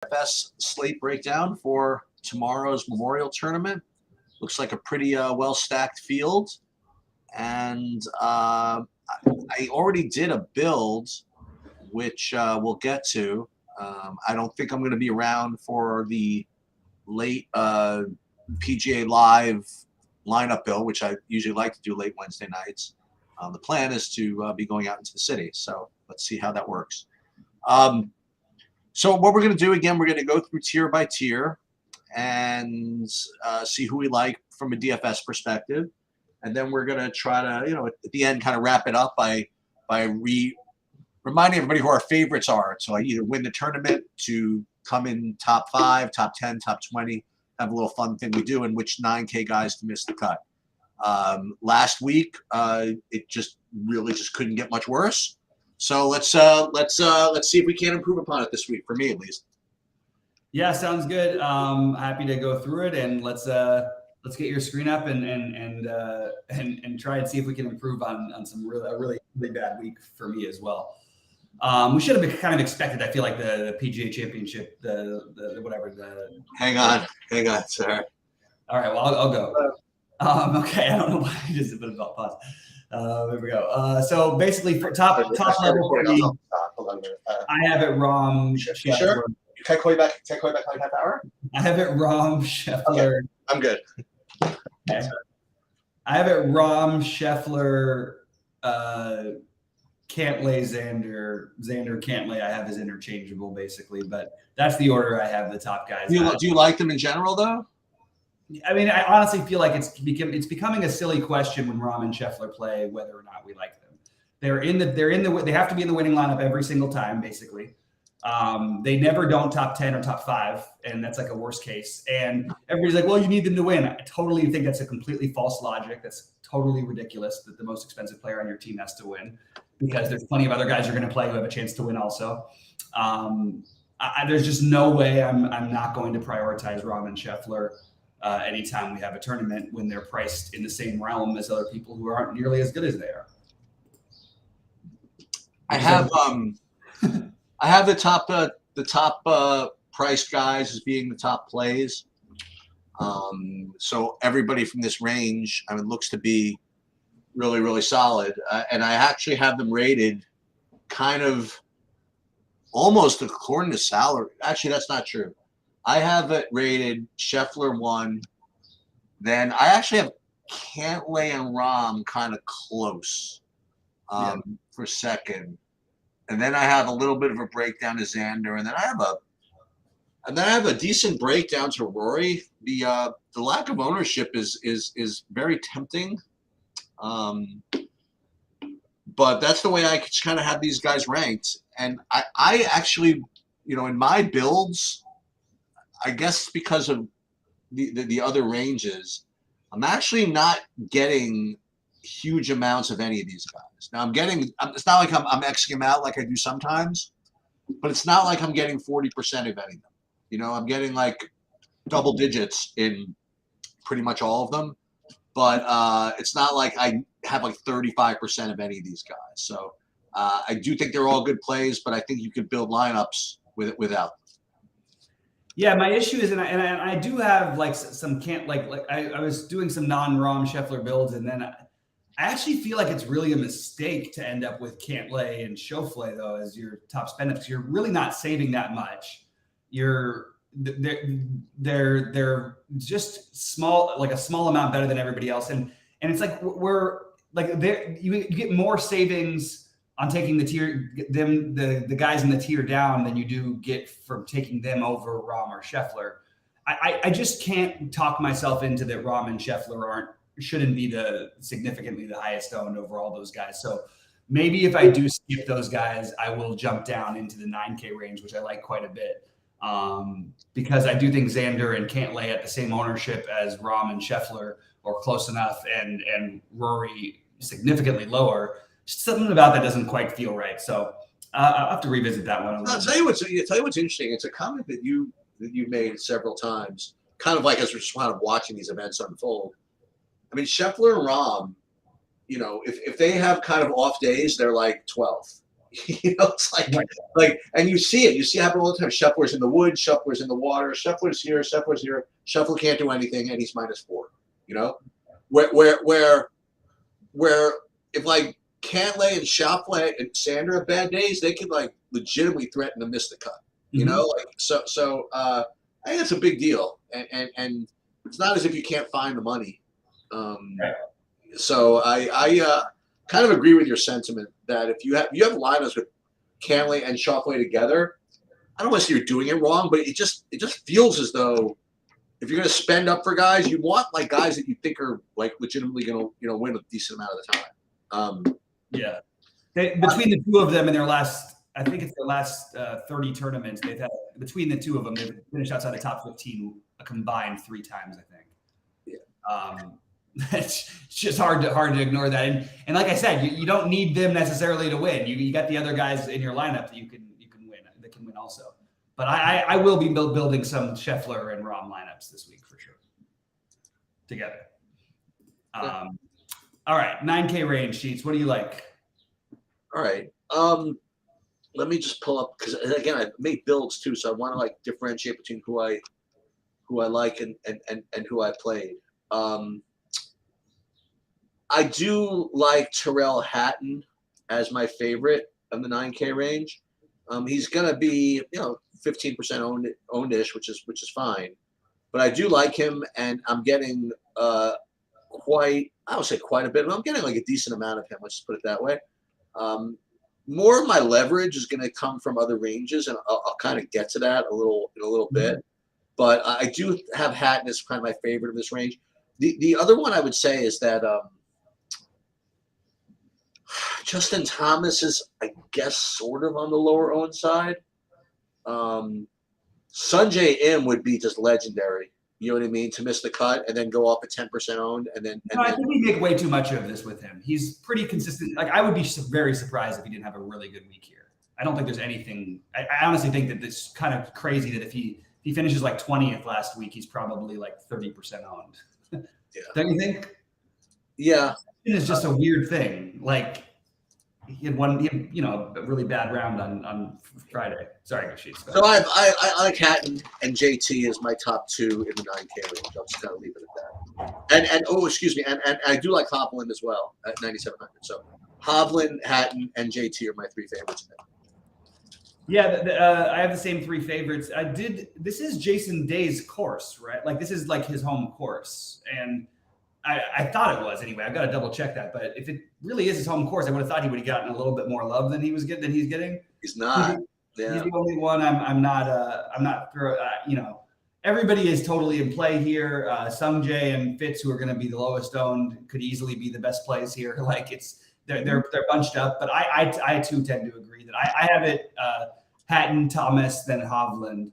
DFS slate breakdown for tomorrow's Memorial Tournament. Looks like a pretty well-stacked field. And I already did a build, which we'll get to. I don't think I'm going to be around for the late PGA Live lineup build, which I usually like to do late Wednesday nights. The plan is to be going out into the city. So let's see how that works. So what we're going to do, again, we're going to go through tier by tier and see who we like from a DFS perspective. And then we're going to try to, at the end, kind of wrap it up by reminding everybody who our favorites are. So I either win the tournament to come in top 5, top 10, top 20, have a little fun thing we do, and which 9K guys to miss the cut. Last week, it just couldn't get much worse. So let's see if we can improve upon it this week, for me at least. Yeah, sounds good. Happy to go through it, and let's get your screen up and try and see if we can improve on some really bad week for me as well. We should have been kind of expected. I feel like the PGA Championship, the whatever. Hang on, sir. All right, well I'll go. Okay, I don't know why I just put a pause. There we go. So basically, for top level for me, I have it Rom. Sure. Can I call you back? Like half hour? I have it Rom Scheffler. Okay, I'm good. Okay. I have it Rom Scheffler. Cantlay, Xander, Cantlay. I have as interchangeable basically, but that's the order I have the top guys. Do you like them in general though? I mean, I honestly feel like it's becoming a silly question when Rahm and Scheffler play whether or not we like them. They have to be in the winning lineup every single time, basically. They never don't top 10 or top 5, and that's like a worst case. And everybody's like, well, you need them to win. I totally think that's a completely false logic. That's totally ridiculous that the most expensive player on your team has to win, because there's plenty of other guys you're going to play who have a chance to win also. There's just no way I'm not going to prioritize Rahm and Scheffler anytime we have a tournament when they're priced in the same realm as other people who aren't nearly as good as they are. I have the top priced guys as being the top plays. So everybody from this range, looks to be really, really solid. And I actually have them rated kind of almost according to salary. Actually, that's not true. I have it rated Scheffler 1. Then I actually have Cantlay and Rahm kind of close for second. And then I have a little bit of a breakdown to Xander, and then I have a decent breakdown to Rory. The lack of ownership is very tempting, but that's the way I kind of have these guys ranked. And I actually, in my builds, I guess because of the other ranges, I'm actually not getting huge amounts of any of these guys. Now it's not like I'm Xing them out like I do sometimes, but it's not like I'm getting 40% of any of them. I'm getting like double digits in pretty much all of them, but it's not like I have like 35% of any of these guys. So I do think they're all good plays, but I think you could build lineups without them. Yeah, my issue is, and I do have like some I was doing some non-Rahm Scheffler builds, and then I actually feel like it's really a mistake to end up with Cantlay and Schauffele though as your top spend, because you're really not saving that much. They're just small, like a small amount better than everybody else, and it's like we're like you get more savings on taking the guys in the tier down than you do get from taking them over Rahm or Scheffler. I just can't talk myself into that Rahm and Scheffler shouldn't be significantly the highest owned over all those guys. So maybe if I do skip those guys, I will jump down into the 9K range, which I like quite a bit. Because I do think Xander and Cantlay at the same ownership as Rahm and Scheffler, or close enough, and Rory significantly lower. Something about that doesn't quite feel right. So I'll have to revisit that one. I'll tell you what's interesting. It's a comment that you made several times, kind of like as we're just kind of watching these events unfold. Scheffler and Rahm, if they have kind of off days, they're like 12th. It's and you see it. You see it happen all the time. Shuffler's in the woods, Shuffler's in the water, Shuffler's here, Shuffler's here. Shuffler can't do anything, and he's -4. You know, where if like Cantlay and Schauffele and Sander have bad days, they can like legitimately threaten to miss the cut. You know, I think it's a big deal, and it's not as if you can't find the money. So I kind of agree with your sentiment that if you have lineups with Cantlay and Schauffele together, I don't want to say you're doing it wrong, but it just feels as though if you're going to spend up for guys, you want like guys that you think are like legitimately going to win a decent amount of the time. Between the two of them in their last, I think it's their last 30 tournaments, they've had between the two of them, they've finished outside the top 15 a combined 3 times, I think. It's just hard to ignore that. And like I said, you don't need them necessarily to win. You got the other guys in your lineup that you can win, that can win also. But I will be building some Scheffler and Rahm lineups this week for sure. Together. All right, 9K range sheets. What do you like? All right. Let me just pull up because again I made builds too, so I want to like differentiate between who I like and who I played. I do like Tyrrell Hatton as my favorite of the 9K range. He's gonna be 15% owned-ish, which is fine. But I do like him, and I'm getting I would say quite a bit. But I'm getting like a decent amount of him. Let's just put it that way. More of my leverage is going to come from other ranges, and I'll kind of get to that in a little bit. But I do have Hatton as kind of my favorite of this range. The other one I would say is that Justin Thomas is, I guess, sort of on the lower owned side. Sungjae Im would be just legendary. You know what I mean? To miss the cut and then go off at 10% owned, and then. I think we make way too much of this with him. He's pretty consistent. Like I would be very surprised if he didn't have a really good week here. I don't think there's anything. I honestly think that it's kind of crazy that if he finishes like 20th last week, he's probably like 30% owned. Yeah. Don't you think? Yeah. It's just a weird thing. Like he had a really bad round on Friday. Sorry, Sheets. So I like Hatton and JT as my top 2 in the 9K range. I'll just kind of leave it at that. And oh, excuse me, and I do like Hovland as well at 9,700. So Hovland, Hatton, and JT are my 3 favorites. Yeah, I have the same 3 favorites. This is Jason Day's course, right? Like this is like his home course, and I thought it was anyway. I've got to double check that, but if it really is his home course, I would have thought he would have gotten a little bit more love than he's getting. He's not. He's the only one. I'm not. Everybody is totally in play here. Sungjae and Fitz, who are going to be the lowest owned, could easily be the best plays here. Like they're bunched up, but I too tend to agree that I have it Hatton, Thomas, then Hovland.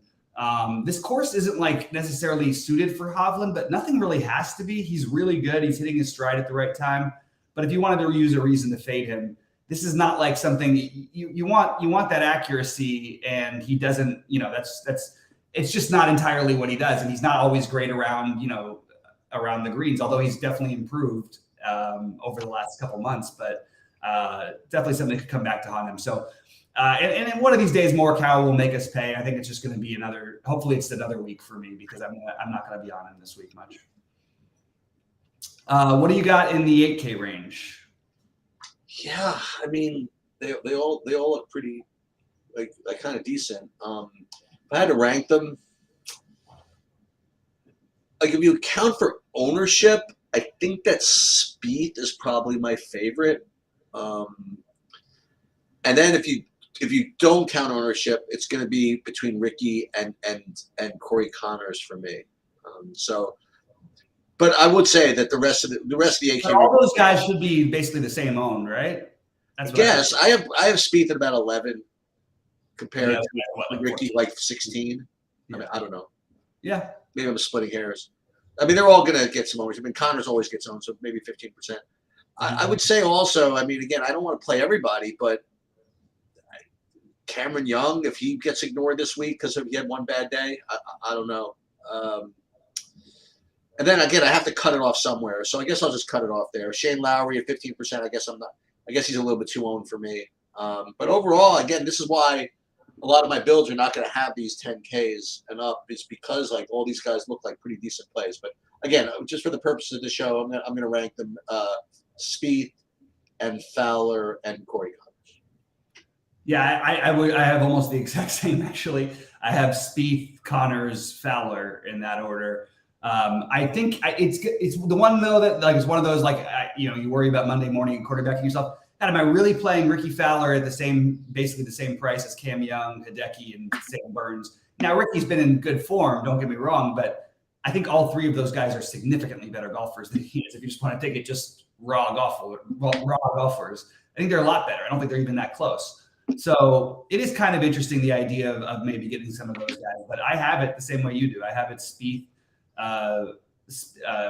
This course isn't like necessarily suited for Hovland, but nothing really has to be. He's really good. He's hitting his stride at the right time. But if you wanted to use a reason to fade him, this is not like something you want that accuracy, and he doesn't. It's just not entirely what he does, and he's not always great around the greens. Although he's definitely improved over the last couple months, but definitely something that could come back to haunt him. So. And one of these days, Morikawa will make us pay. I think it's just going to be hopefully it's another week for me because I'm not going to be on him this week much. What do you got in the 8K range? Yeah, I mean, they all look pretty like kind of decent. If I had to rank them, like if you account for ownership, I think that Spieth is probably my favorite. And then if you don't count ownership, it's going to be between Ricky and Corey Connors for me. But I would say that the rest of the 8K. But all those guys should be basically the same owned, right? That's what yes, I have Spieth at about 11 compared to Ricky like 16. Yeah. I mean, I don't know. Yeah, maybe I'm splitting hairs. I mean, they're all going to get some ownership. I mean, Connors always gets owned, so maybe 15%. I would say also, I mean, again, I don't want to play everybody, but Cameron Young, if he gets ignored this week because he had one bad day, I don't know. And then again, I have to cut it off somewhere, so I guess I'll just cut it off there. Shane Lowry at 15%. I guess he's a little bit too owned for me. But overall, again, this is why a lot of my builds are not going to have these 10Ks and up. Is because like all these guys look like pretty decent plays. But again, just for the purposes of the show, I'm gonna rank them Spieth and Fowler and Corey Connors. Yeah, I have almost the exact same actually. I have Spieth, Connors, Fowler in that order. I think it's the one though that like is one of those like you worry about Monday morning and quarterbacking yourself. God, am I really playing Ricky Fowler at basically the same price as Cam Young, Hideki, and Sam Burns? Now Ricky's been in good form, don't get me wrong, but I think all three of those guys are significantly better golfers than he is. If you just want to take it just raw golfers, I think they're a lot better. I don't think they're even that close. So it is kind of interesting, the idea of maybe getting some of those guys, but I have it the same way you do. I have it Spieth,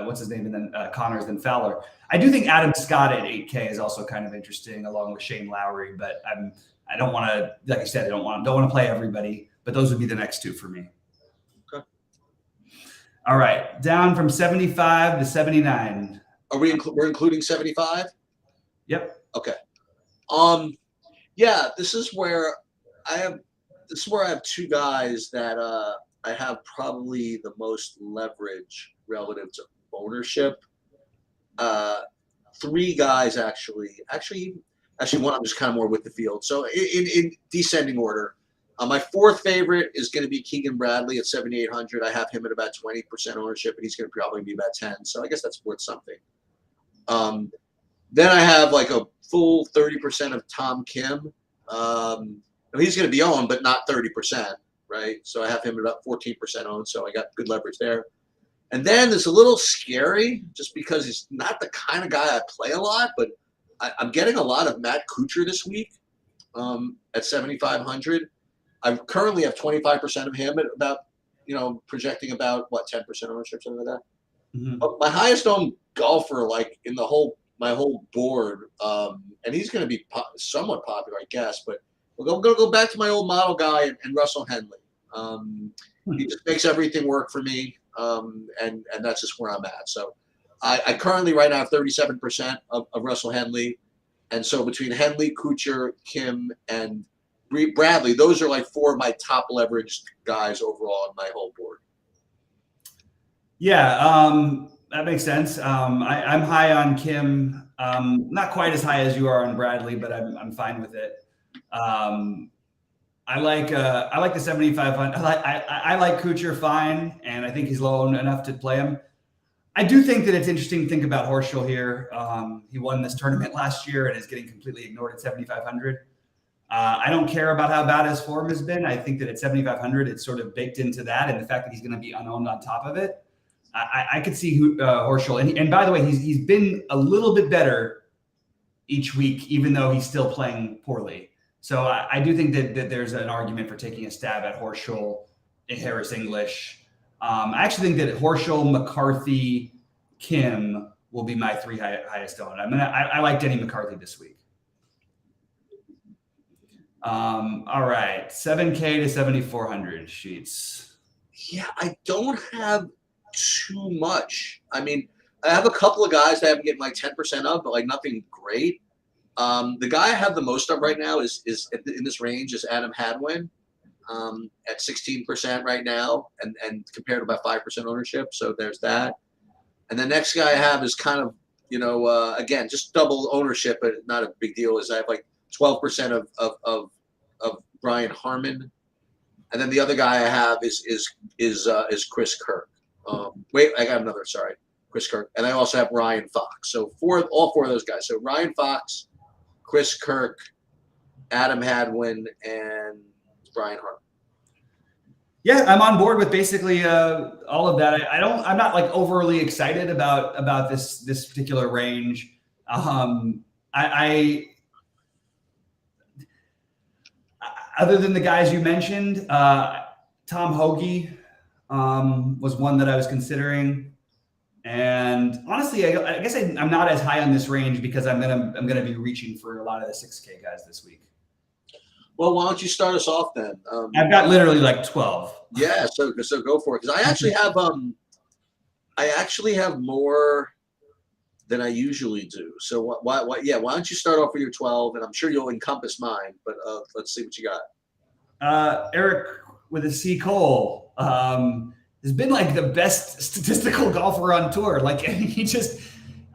what's his name, and then Connors, then Fowler. I do think Adam Scott at 8K is also kind of interesting, along with Shane Lowry. But I don't want to, like I said, I don't want to play everybody. But those would be the next two for me. Okay. All right, down from 75 to 79. Are we're including 75? Yep. Okay. Yeah, this is where I have two guys that I have probably the most leverage relative to ownership. Three guys actually one I'm just kind of more with the field. So in descending order, my fourth favorite is going to be Keegan Bradley at 7,800. I have him at about 20% ownership, and he's going to probably be about 10. So I guess that's worth something. Then I have like a full 30% of Tom Kim. He's going to be owned, but not 30%, right? So I have him at about 14% owned. So I got good leverage there. And then it's a little scary just because he's not the kind of guy I play a lot, but I'm getting a lot of Matt Kuchar this week at 7,500. I currently have 25% of him at about, projecting about 10% ownership, something like that. Mm-hmm. But my highest owned golfer, like in my whole board, and he's going to be somewhat popular, I guess, but I'm going to go back to my old model guy and Russell Henley. He just makes everything work for me. And that's just where I'm at. So I currently right now have 37% of Russell Henley. And so between Henley, Kuchar, Kim, and Bradley, those are like four of my top leveraged guys overall on my whole board. Yeah, that makes sense. I'm high on Kim, not quite as high as you are on Bradley, but I'm fine with it. I like the 7,500. I like Kuchar fine, and I think he's low enough to play him. I do think that it's interesting to think about Horschel here. He won this tournament last year and is getting completely ignored at 7,500. I don't care about how bad his form has been. I think that at 7,500, it's sort of baked into that, and the fact that he's going to be unowned on top of it. I could see Horschel, and by the way, he's been a little bit better each week, even though he's still playing poorly. So I do think that there's an argument for taking a stab at Horschel, Harris English. I actually think that Horschel, McCarthy, Kim will be my three highest owned. I like Denny McCarthy this week. All right, 7K to 7,400 sheets. Yeah, I don't have too much. I mean, I have a couple of guys that I'm getting like 10% of, but like nothing great. The guy I have the most of right now is in this range is Adam Hadwin at 16% right now, and compared to about 5% ownership. So there's that. And the next guy I have is kind of, again, just double ownership, but not a big deal. Is I have like 12% of Brian Harmon, and then the other guy I have is Chris Kirk. Wait, I got another. Sorry, Chris Kirk, and I also have Ryan Fox. So all four of those guys. So Ryan Fox, Chris Kirk, Adam Hadwin, and Brian Harmon. Yeah, I'm on board with basically all of that. I'm not like overly excited about this particular range. Other than the guys you mentioned, Tom Hoagie was one that I was considering, and honestly, I guess I'm not as high on this range because I'm gonna be reaching for a lot of the 6K guys this week. Well, why don't you start us off then? I've got literally like 12. Yeah, so go for it, because I actually have more than I usually do. So why don't you start off with your 12, and I'm sure you'll encompass mine, but let's see what you got. Eric with a C. Cole has been like the best statistical golfer on tour. Like he just,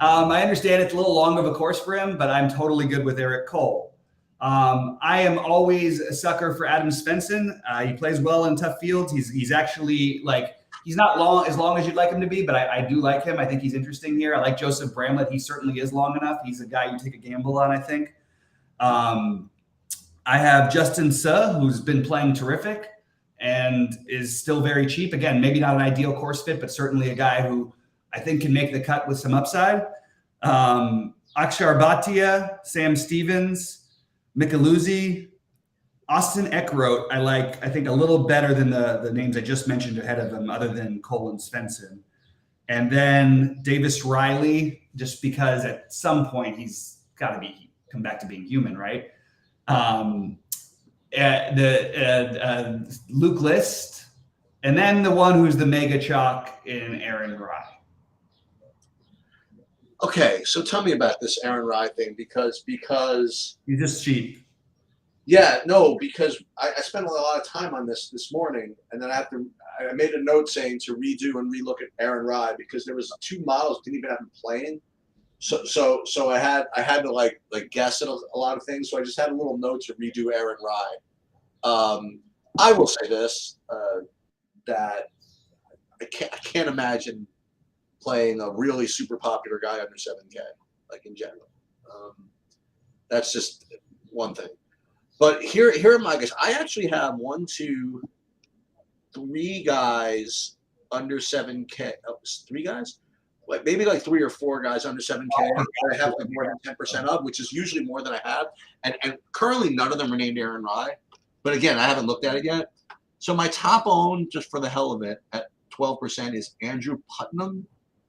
I understand it's a little long of a course for him, but I'm totally good with Eric Cole. I am always a sucker for Adam Svensson. He plays well in tough fields. He's actually like, he's not as long as you'd like him to be, but I do like him. I think he's interesting here. I like Joseph Bramlett. He certainly is long enough. He's a guy you take a gamble on, I think. I have Justin Suh, who's been playing terrific and is still very cheap. Again, maybe not an ideal course fit, but certainly a guy who I think can make the cut with some upside. Akshar Bhatia, Sam Stevens, Micheluzzi, Austin Eckroat, I think a little better than the names I just mentioned ahead of him, other than Cole and Svensson. And then Davis Riley, just because at some point he's got to come back to being human, right? Luke List, and then the one who's the mega chalk in Aaron Rai. Okay, so tell me about this Aaron Rai thing because he's just cheap. Yeah, no, because I spent a lot of time on this morning, and then I made a note saying to redo and relook at Aaron Rai because there was 2 models didn't even have him playing. So I had to like guess at a lot of things. So I just had a little note to redo Aaron Rai. I will say this that I can't imagine playing a really super popular guy under 7K, like in general. That's just one thing. But here are my guys. I actually have 1, 2, 3 guys under 7K. Oh, 3 guys? Like maybe like 3 or 4 guys under 7K. I have like more than 10% of, which is usually more than I have. And currently none of them are named Aaron Rai. But again, I haven't looked at it yet. So my top own, just for the hell of it, at 12% is Andrew Putnam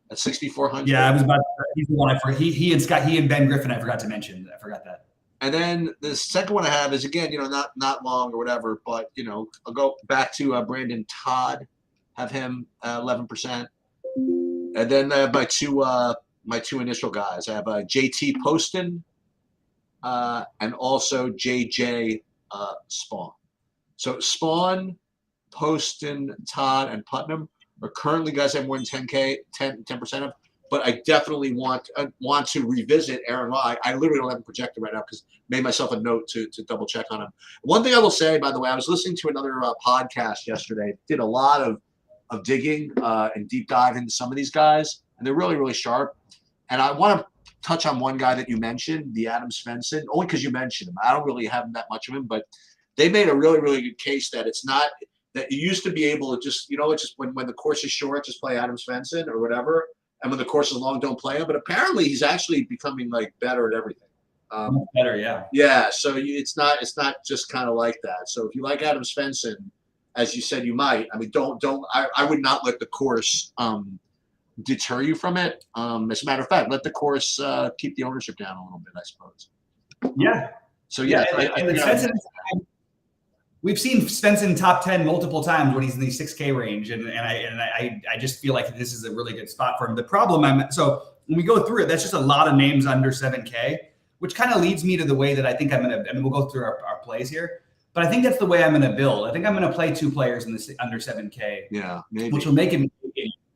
at 6,400. Yeah, I was about to, he's the one he and Ben Griffin I forgot to mention. I forgot that. And then the second one I have is, again, not long or whatever, but, I'll go back to Brandon Todd, have him 11%. And then I have my two initial guys. I have JT Poston and also JJ Spawn. So Spawn, Poston, Todd, and Putnam are currently guys I have more than 10% of. But I definitely want to revisit Aaron Rai. I literally don't have him projected right now because I made myself a note to double check on him. One thing I will say, by the way, I was listening to another podcast yesterday. Did a lot of digging and deep dive into some of these guys, and they're really, really sharp. And I want to touch on one guy that you mentioned, the Adam Svensson, only because you mentioned him. I don't really have that much of him, but they made a really, really good case that it's not that you used to be able to just when the course is short, just play Adam Svensson or whatever. And when the course is long, don't play him. But apparently, he's actually becoming like better at everything. Better, yeah. Yeah. So it's not just kind of like that. So if you like Adam Svensson, as you said, you might. I mean, I would not let the course deter you from it. As a matter of fact, let the course keep the ownership down a little bit, I suppose. Yeah. So yeah, we've seen Svensson top 10 multiple times when he's in the 6K range, and I just feel like this is a really good spot for him. The problem so when we go through it, that's just a lot of names under 7K, which kind of leads me to the way that I think I'm gonna. I mean, we'll go through our plays here, but I think that's the way I'm gonna build. I think I'm gonna play 2 players in this under 7K. Yeah, maybe. Which will make him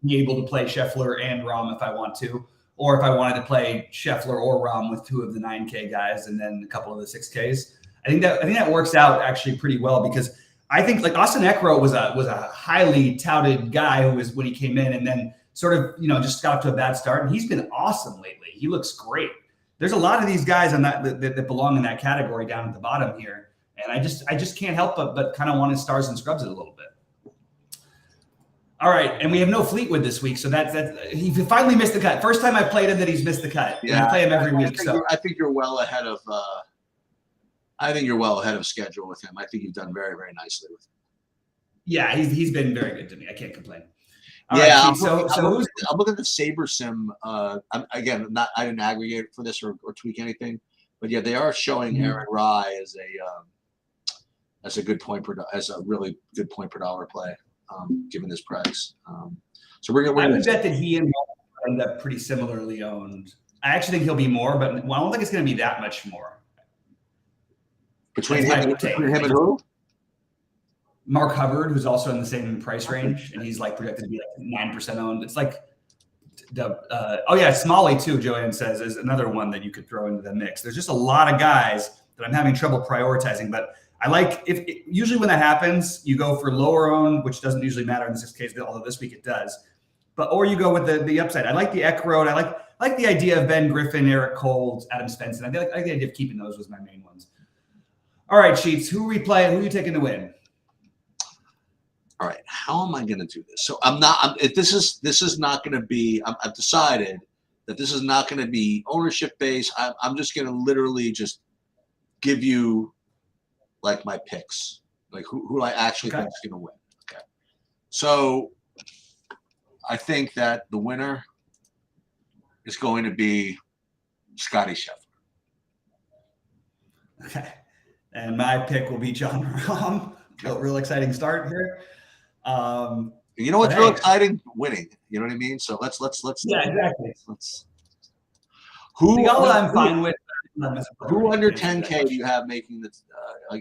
be able to play Scheffler and Rahm if I want to, or if I wanted to play Scheffler or Rahm with 2 of the 9K guys and then a couple of the 6Ks. I think that works out actually pretty well because I think like Austin Eckroat was a highly touted guy who was when he came in and then sort of just got up to a bad start, and he's been awesome lately. He looks great. There's a lot of these guys on that belong in that category down at the bottom here, and I just can't help but kind of want to stars and scrubs it a little bit. All right, and we have no Fleetwood this week, so that he finally missed the cut. First time I played him that he's missed the cut. Yeah, I play him every week. I think you're well ahead of. I think you're well ahead of schedule with him. I think you've done very, very nicely with him. Yeah, he's been very good to me. I can't complain. All right, I'm looking at the Saber Sim. I didn't aggregate for this or tweak anything, but yeah, they are showing Aaron Rai as a good as a really good point per dollar play, given this price. So we're gonna. I would bet that he and Rahm end up pretty similarly owned. I actually think he'll be more, but I don't think it's going to be that much more. Between him and who? Mark Hubbard, who's also in the same price range, and he's like projected to be like 9% owned. It's like, Smalley too. Joanne says is another one that you could throw into the mix. There's just a lot of guys that I'm having trouble prioritizing, but I like usually when that happens, you go for lower owned, which doesn't usually matter in this case, although this week it does. Or you go with the upside. I like the Eckroad. I like the idea of Ben Griffin, Eric Cole, Adam Svensson. I like the idea of keeping those was my main ones. All right, Sheets, who are we playing? Who are you taking to win? All right, how am I going to do this? So this is not going to be. I've decided that this is not going to be ownership based. I'm just going to literally just give you like my picks, like who I actually think is going to win. Okay, so I think that the winner is going to be Scotty Scheffler. Okay, and my pick will be John Rahm. Real exciting start here. You know what's real exciting? Winning. You know what I mean? So let's. Yeah, exactly. Who I'm fine with. Who under 10K do you have making the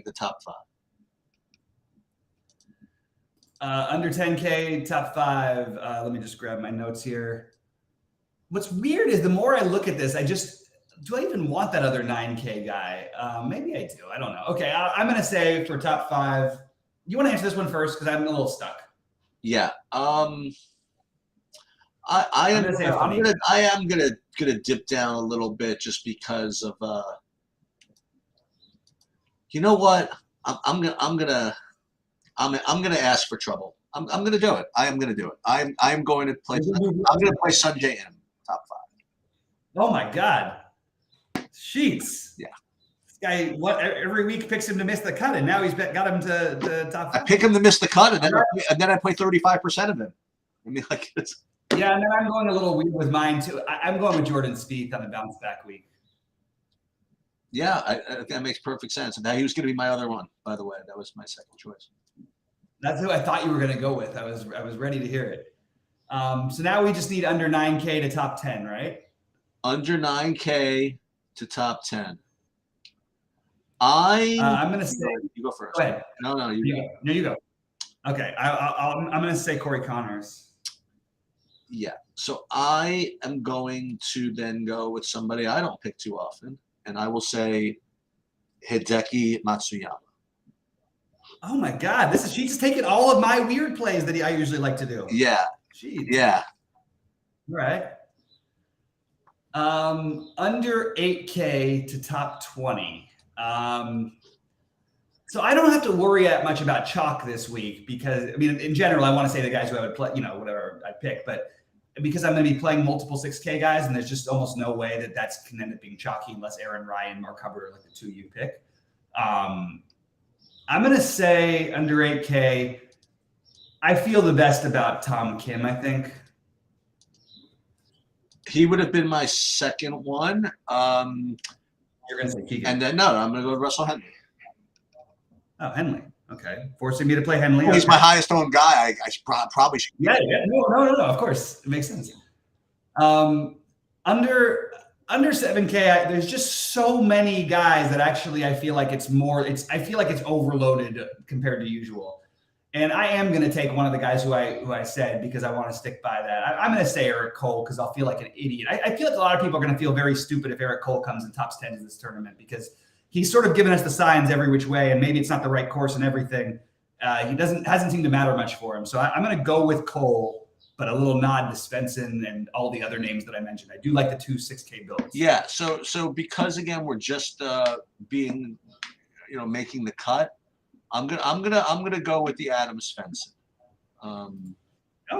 the top 5? Under 10K, top 5. Let me just grab my notes here. What's weird is the more I look at this, do I even want that other 9K guy? Maybe I do. I don't know. Okay, I'm going to say for top 5. You want to answer this one first because I'm a little stuck. Yeah. I am gonna dip down a little bit just because of you know what? I'm gonna ask for trouble. I'm gonna do it. I am gonna do it. I'm going to play. I'm gonna play Sanjay M top 5. Oh my God. Sheets. Yeah. Guy, every week picks him to miss the cut, and now he's got him to top 5. I pick him to miss the cut, and then I play 35% of him. I mean, like it's. Yeah, and then I'm going a little weird with mine too. I'm going with Jordan Spieth on the bounce back week. Yeah, I think that makes perfect sense. And now he was going to be my other one, by the way. That was my second choice. That's who I thought you were going to go with. I was ready to hear it. So now we just need under 9K to top 10, right? Under 9K to top 10. I'm going to say you go first. Go ahead. No, you go. No, you go. Okay, I'm going to say Corey Connors. Yeah. So I am going to then go with somebody I don't pick too often, and I will say Hideki Matsuyama. Oh my God! She's just taking all of my weird plays that I usually like to do. Yeah. Jeez. Yeah. All right. Under 8K to top 20. So I don't have to worry that much about chalk this week because, I mean, in general, I want to say the guys who I would play, whatever I pick, but because I'm going to be playing multiple 6K guys, and there's just almost no way that can end up being chalky unless Aaron Ryan, Mark Hubbard are like the 2 you pick. I'm going to say under 8K, I feel the best about Tom Kim, I think. He would have been my second one. You're going to say Keegan. And then, no, I'm going to go with Russell Henley. Oh, Henley. Okay. Forcing me to play Henley. Well, he's my highest owned guy. I probably should. Yeah. No. Of course. It makes sense. Under 7K, there's just so many guys that actually I feel like it's overloaded compared to usual. And I am going to take one of the guys who I said because I want to stick by that. I'm going to say Eric Cole because I'll feel like an idiot. I feel like a lot of people are going to feel very stupid if Eric Cole comes in top 10 in this tournament because he's sort of given us the signs every which way, and maybe it's not the right course and everything. He hasn't seemed to matter much for him. So I'm going to go with Cole, but a little nod to Svensson and all the other names that I mentioned. I do like the 2 6K builds. Yeah. So because again we're just making the cut. I'm gonna go with the Adam Svensson. All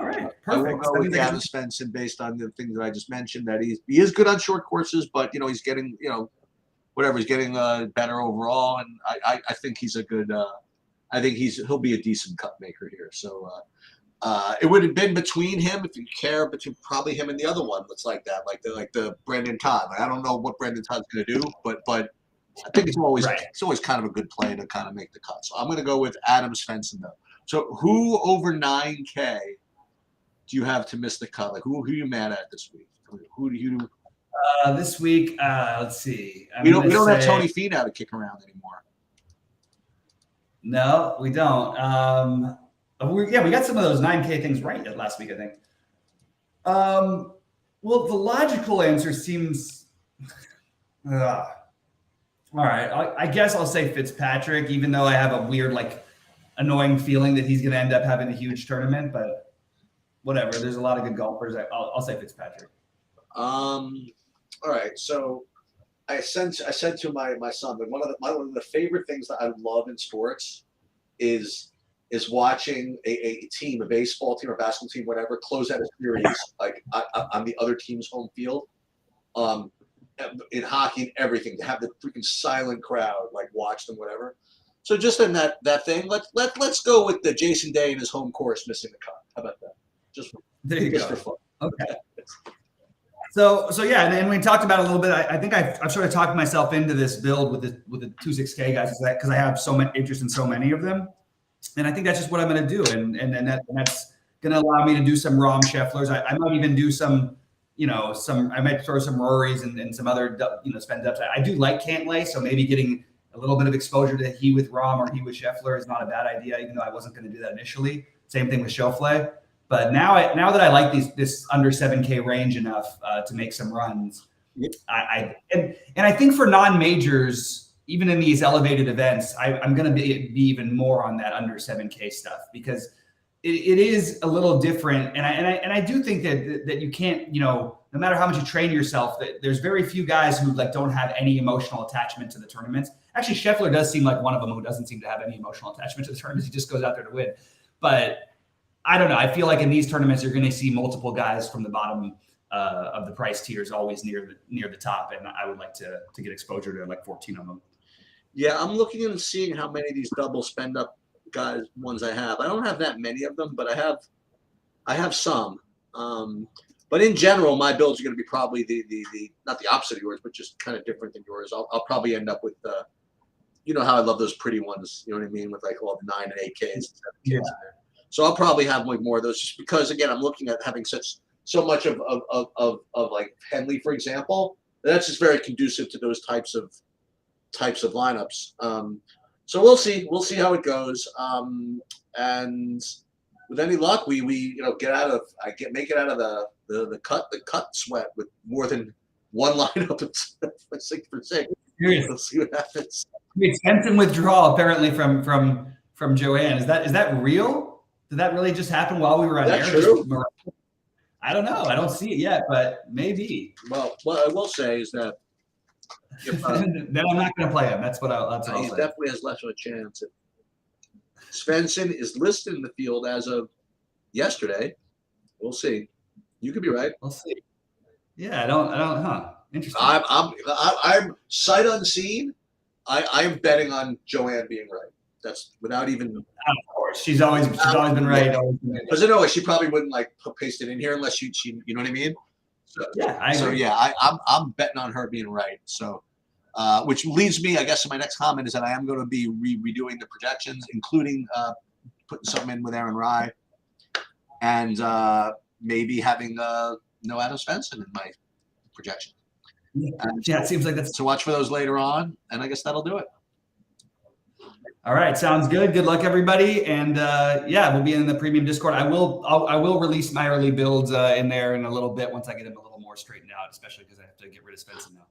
right, perfect. I will go with the Adam Svensson based on the things that I just mentioned. That he is good on short courses, but he's getting he's getting better overall, and I think he's a good. I think he'll be a decent cut maker here. So it would have been between him, if you care, between probably him and the other one that's like that, like the Brendan Todd. I don't know what Brendan Todd's going to do, but I think it's always kind of a good play to kind of make the cut. So I'm going to go with Adam Svensson though. So who over 9K do you have to miss the cut? Like who are you mad at this week? Who do you? This week, let's see. We don't have Tony Finau to kick around anymore. No, we don't. We got some of those 9K things right last week, I think. Well, the logical answer seems. All right, I guess I'll say Fitzpatrick, even though I have a weird, annoying feeling that he's going to end up having a huge tournament. But whatever. There's a lot of good golfers. I'll say Fitzpatrick. All right, so I said to my son that one of the favorite things that I love in sports is watching a team, a baseball team or basketball team, whatever, close out a series on the other team's home field. In hockey and everything, to have the freaking silent crowd watch them, whatever. So just in that thing, let's go with the Jason Day in his home course missing the cut. How about that? Just for fun. Okay. So yeah, and we talked about it a little bit. I think I've sort of talked myself into this build with the 2.6K guys because I have so much interest in so many of them, and I think that's just what I'm going to do, and that's going to allow me to do some Rahm Schefflers. I might even do some. I might throw some Rorys and some other, spend ups. I do like Cantlay, so maybe getting a little bit of exposure to he with Rahm or he with Scheffler is not a bad idea, even though I wasn't going to do that initially. Same thing with Schauffele. But now that I like this under 7K range enough to make some runs, yep. I think for non-majors, even in these elevated events, I'm going to be even more on that under 7K stuff because it is a little different, and I do think that you can't, no matter how much you train yourself, that there's very few guys who don't have any emotional attachment to the tournaments. Actually, Scheffler does seem like one of them who doesn't seem to have any emotional attachment to the tournaments. He just goes out there to win. But I don't know. I feel like in these tournaments, you're going to see multiple guys from the bottom of the price tiers always near the top, and I would like to get exposure to 14 of them. Yeah, I'm looking and seeing how many of these double spend up guys ones I have. I don't have that many of them, but I have some. But in general, my builds are going to be probably the not the opposite of yours, but just kind of different than yours. I'll probably end up with how I love those pretty ones. You know what I mean, with all the 9 and 8Ks and 7Ks in there. So I'll probably have more of those, just because again I'm looking at having so much of Henley, for example. That's just very conducive to those types of lineups. So we'll see how it goes. And with any luck, we make it out of the cut sweat with more than one lineup at 6 for 6. We'll see what happens. Extensive withdrawal apparently from Joanne. Is that real? Did that really just happen while we were on air? True? I don't know. I don't see it yet, but maybe. Well, what I will say is that then I'm not going to play him. That's what I'll say. He definitely has less of a chance. Svensson is listed in the field as of yesterday. We'll see. You could be right. We'll see. Yeah, I don't. Huh? Interesting. I'm sight unseen. I'm betting on Joanne being right. That's without even. Of course, she's always been right. Because in a way, she probably wouldn't paste it in here unless she you know what I mean. So, yeah, I agree. I'm betting on her being right. So, which leads me, I guess, to my next comment is that I am going to be redoing the projections, including putting something in with Aaron Rye, and maybe having no Adam Svensson in my projection. Yeah, it seems like that's. So watch for those later on, and I guess that'll do it. All right, sounds good. Good luck, everybody, and we'll be in the premium Discord. I will release my early builds in there in a little bit once I get them a little more straightened out, especially because I have to get rid of Svensson now.